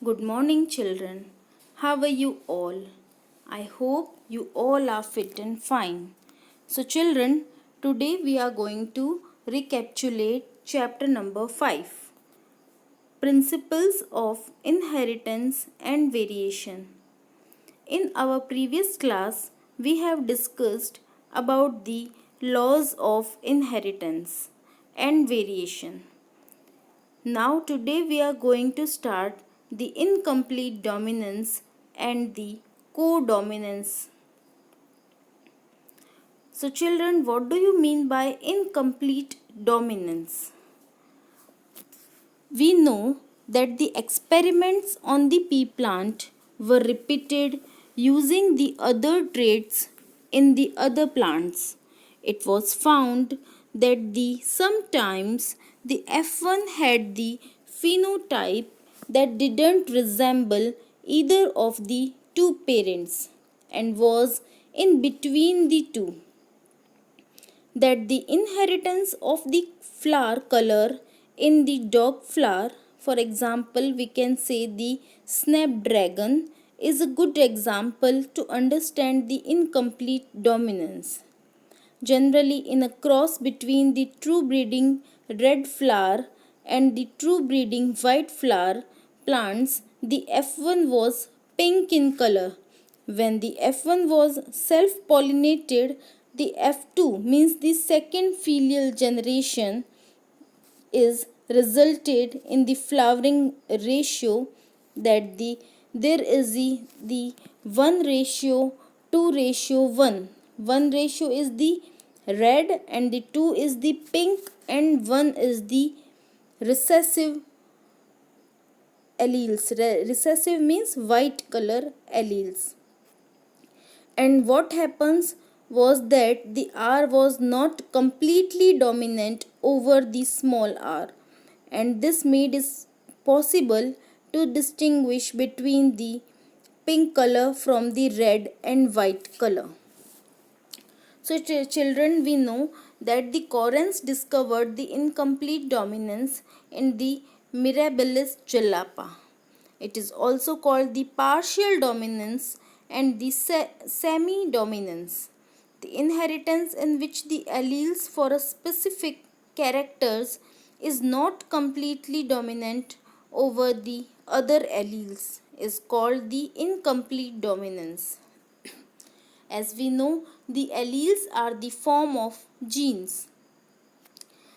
Good morning, children. How are you all? I hope you all are fit and fine. So, children, today we are going to recapitulate chapter number 5, Principles of Inheritance and Variation. In our previous class, we have discussed about the laws of inheritance and variation. Now today we are going to start the incomplete dominance and the codominance. So children, what do you mean by incomplete dominance? We know that the experiments on the pea plant were repeated using the other traits in the other plants. It was found that sometimes the F1 had the phenotype that didn't resemble either of the two parents and was in between the two, that the inheritance of the flower color in the dog flower, for example, we can say the snapdragon, is a good example to understand the incomplete dominance. Generally, in a cross between the true breeding red flower and the true breeding white flower plants, the F1 was pink in color. When the F1 was self pollinated, the F2 means the second filial generation is resulted in the flowering ratio that there is the 1 ratio 2 ratio 1. 1 ratio is the red and the 2 is the pink and 1 is the recessive alleles. Recessive means white color alleles. And what happens was that the R was not completely dominant over the small r, and this made it possible to distinguish between the pink color from the red and white color. So, children, we know that the Corans discovered the incomplete dominance in the Mirabilis jalapa. It is also called the partial dominance and the semi-dominance. The inheritance in which the alleles for a specific characters is not completely dominant over the other alleles is called the incomplete dominance. As we know, the alleles are the form of genes.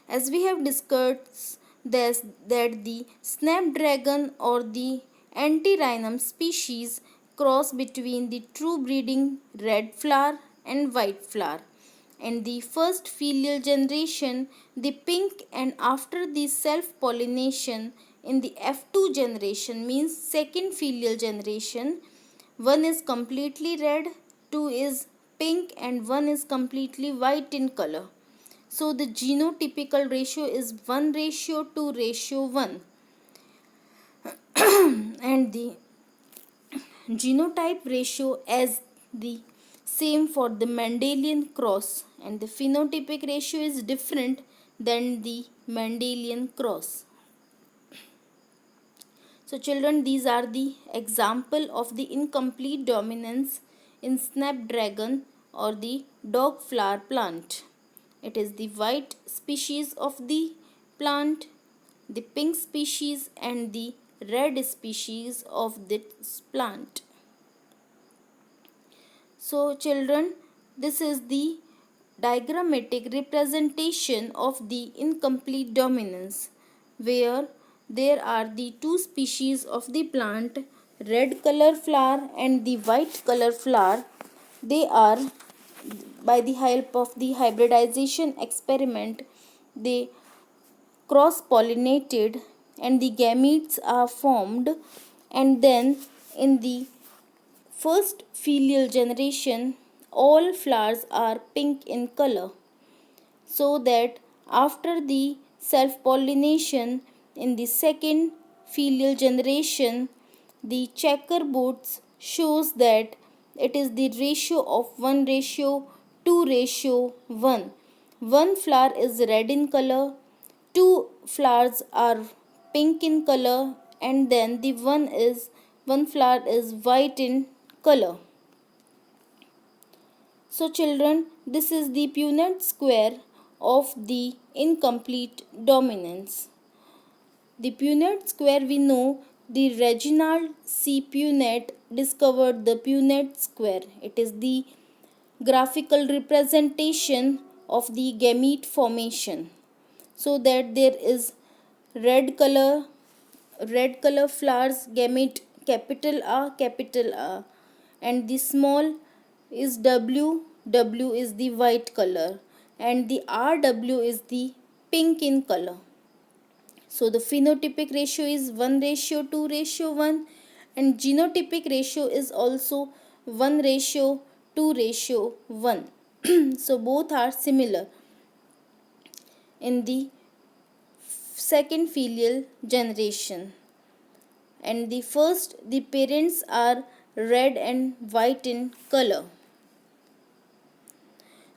As we have discussed that the snapdragon or the antirrhinum species cross between the true breeding red flower and white flower. In the first filial generation, the pink, and after the self-pollination in the F2 generation means second filial generation, one is completely red, two is pink and one is completely white in color. So the genotypical ratio is 1 ratio 2 ratio 1 and the genotype ratio as the same for the Mendelian cross, and the phenotypic ratio is different than the Mendelian cross. So children, these are the example of the incomplete dominance in snapdragon or the dog flower plant. It is the white species of the plant, the pink species and the red species of this plant. So children, this is the diagrammatic representation of the incomplete dominance, where there are the two species of the plant, red color flower and the white color flower. They are, by the help of the hybridization experiment, they cross pollinated and the gametes are formed, and then in the first filial generation all flowers are pink in color, so that after the self pollination in the second filial generation the checkerboards shows that it is the ratio of 1 ratio 2 ratio 1. One flower is red in color, two flowers are pink in color and then the one flower is white in color. So children, this is the Punnett square of the incomplete dominance. The Punnett square, we know the Reginald C. Punnett discovered the Punnett square. It is the graphical representation of the gamete formation. So that there is red color flowers gamete capital A, and the small is W is the white color, and the RW is the pink in color. So the phenotypic ratio is 1:2:1, and genotypic ratio is also 1:2:1. So both are similar in the second filial generation. And the first, the parents are red and white in color.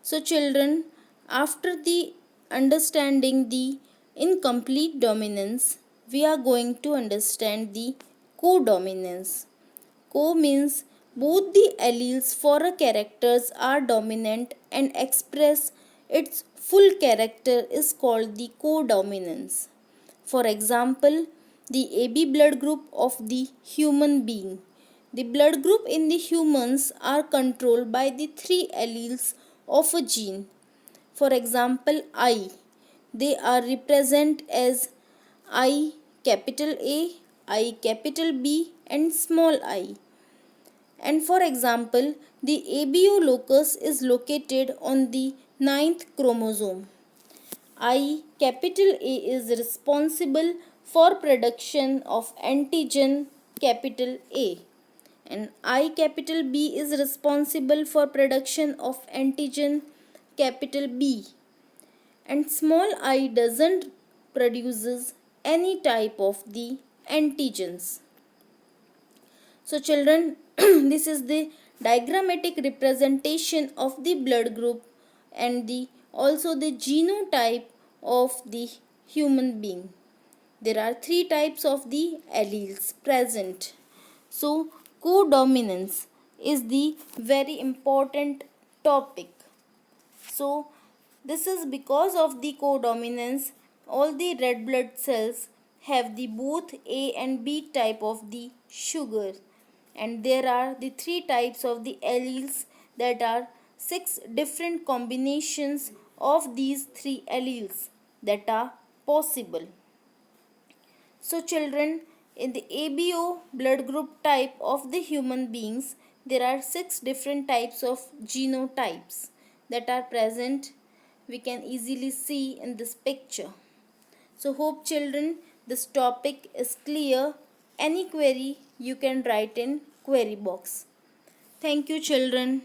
So children, after the understanding the incomplete dominance, we are going to understand the codominance. Co means both the alleles for a character are dominant and express its full character is called the codominance. For example, the AB blood group of the human being. The blood group in the humans are controlled by the three alleles of a gene. For example, I. They are represented as I capital A, I capital B and small I. And for example, the ABO locus is located on the ninth chromosome. I capital A is responsible for production of antigen capital A, and I capital B is responsible for production of antigen capital B, and small I doesn't produces any type of the antigens. So children, this is the diagrammatic representation of the blood group and the also the genotype of the human being. There are three types of the alleles present. So codominance is the very important topic. So this is because of the codominance, all the red blood cells have the both A and B type of the sugar, and there are the three types of the alleles, that are six different combinations of these three alleles that are possible. So children, in the ABO blood group type of the human beings, there are six different types of genotypes that are present. We can easily see in this picture. So hope children this topic is clear. Any query you can write in query box. Thank you children.